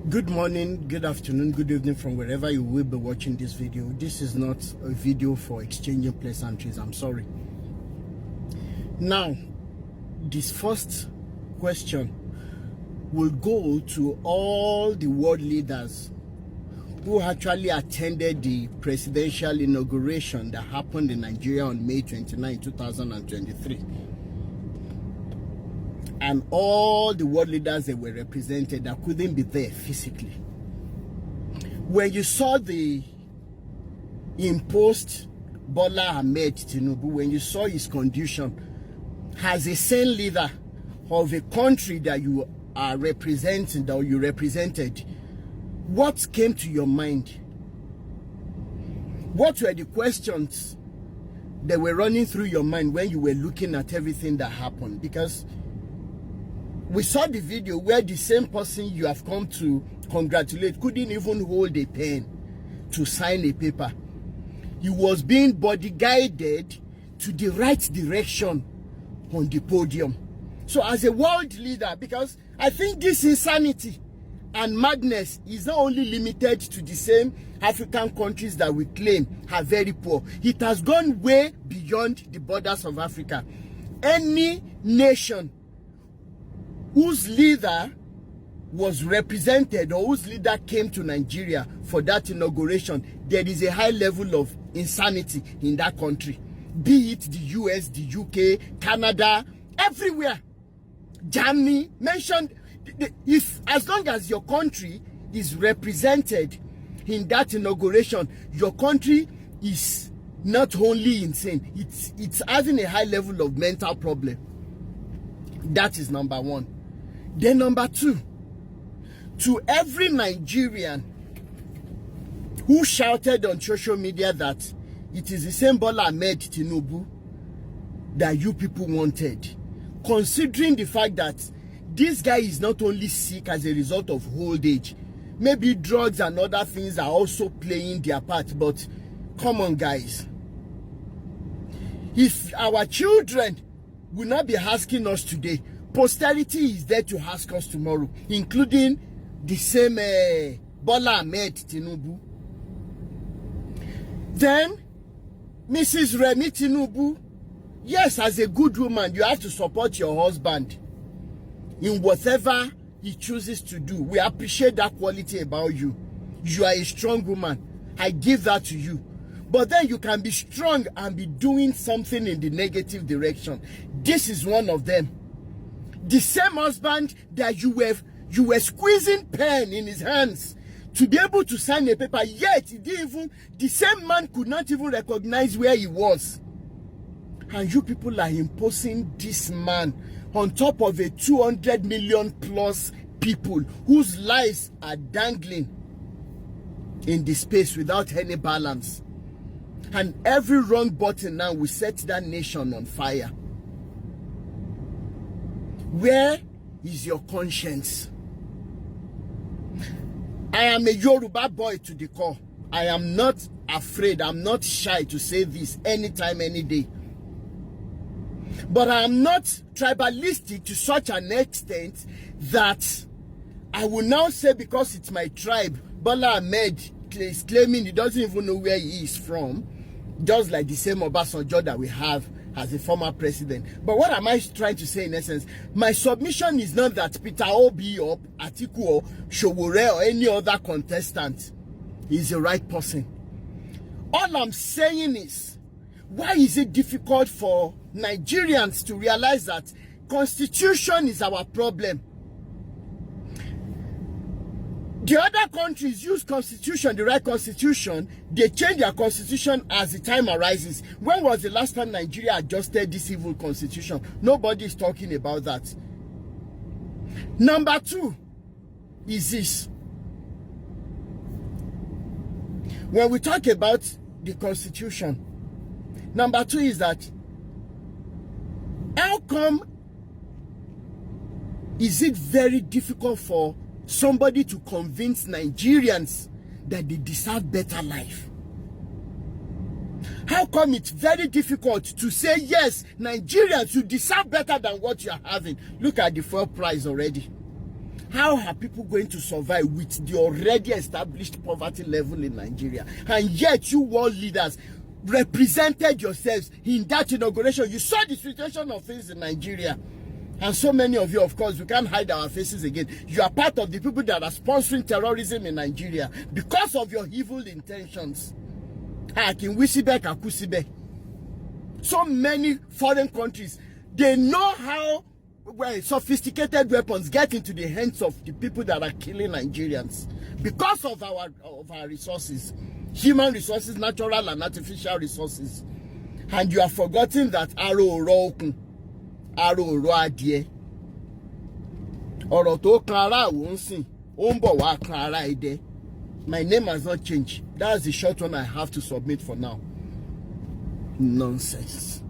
Good morning, good afternoon, good evening from wherever you will be watching this video. This is not a video for exchanging pleasantries. I'm sorry. Now, this first question will go to all the world leaders who actually attended the presidential inauguration that happened in Nigeria on May 29, 2023. And all the world leaders that were represented that couldn't be there physically. When you saw the imposed Bola Ahmed Tinubu, when you saw his condition as a sane leader of a country that you are representing, or you represented, what came to your mind? What were the questions that were running through your mind when you were looking at everything that happened? Because we saw the video where the same person you have come to congratulate couldn't even hold a pen to sign a paper. He was being bodyguided to the right direction on the podium. So as a world leader, because I think this insanity and madness is not only limited to the same African countries that we claim are very poor. It has gone way beyond the borders of Africa. Any nation whose leader was represented or whose leader came to Nigeria for that inauguration, there is a high level of insanity in that country. Be it the US, the UK, Canada, everywhere. Germany, mentioned. If as long as your country is represented in that inauguration, your country is not only insane, it's having a high level of mental problem. That is number one. Then number two, to every Nigerian who shouted on social media that it is the same Bola Ahmed Tinubu that you people wanted, considering the fact that this guy is not only sick as a result of old age, maybe drugs and other things are also playing their part, but come on guys, if our children will not be asking us today, posterity is there to ask us tomorrow, including the same Bola Ahmed Tinubu. Then, Mrs. Remi Tinubu, yes, as a good woman, you have to support your husband in whatever he chooses to do. We appreciate that quality about you. You are a strong woman. I give that to you. But then you can be strong and be doing something in the negative direction. This is one of them. The same husband that you were squeezing pen in his hands to be able to sign a paper, yet the same man could not even recognize where he was. And you people are imposing this man on top of a 200 million plus people whose lives are dangling in the space without any balance. And every wrong button now will set that nation on fire. Where is your conscience? I am a Yoruba boy to the core. I am not afraid. I'm not shy to say this anytime, any day. But I am not tribalistic to such an extent that I will now say because it's my tribe, Bola Ahmed is claiming he doesn't even know where he is from, just like the same Obasanjo that we have as a former president. But what am I trying to say in essence? My submission is not that Peter Obi or Atiku or Showore or any other contestant is the right person. All I'm saying is, why is it difficult for Nigerians to realize that constitution is our problem? The other countries use constitution, the right constitution. They change their constitution as the time arises. When was the last time Nigeria adjusted this evil constitution? Nobody is talking about that. Number two is this. When we talk about the constitution, number two is that how come is it very difficult for somebody to convince Nigerians that they deserve better life? How come it's very difficult to say, yes, Nigerians, you deserve better than what you're having? Look at the fuel price already. How are people going to survive with the already established poverty level in Nigeria? And yet you world leaders represented yourselves in that inauguration. You saw the situation of things in Nigeria. And so many of you, of course, we can't hide our faces again. You are part of the people that are sponsoring terrorism in Nigeria because of your evil intentions. So many foreign countries, they know how sophisticated weapons get into the hands of the people that are killing Nigerians because of our resources, human resources, natural and artificial resources. And you have forgotten that my name has not changed. That's the short one I have to submit for now. Nonsense.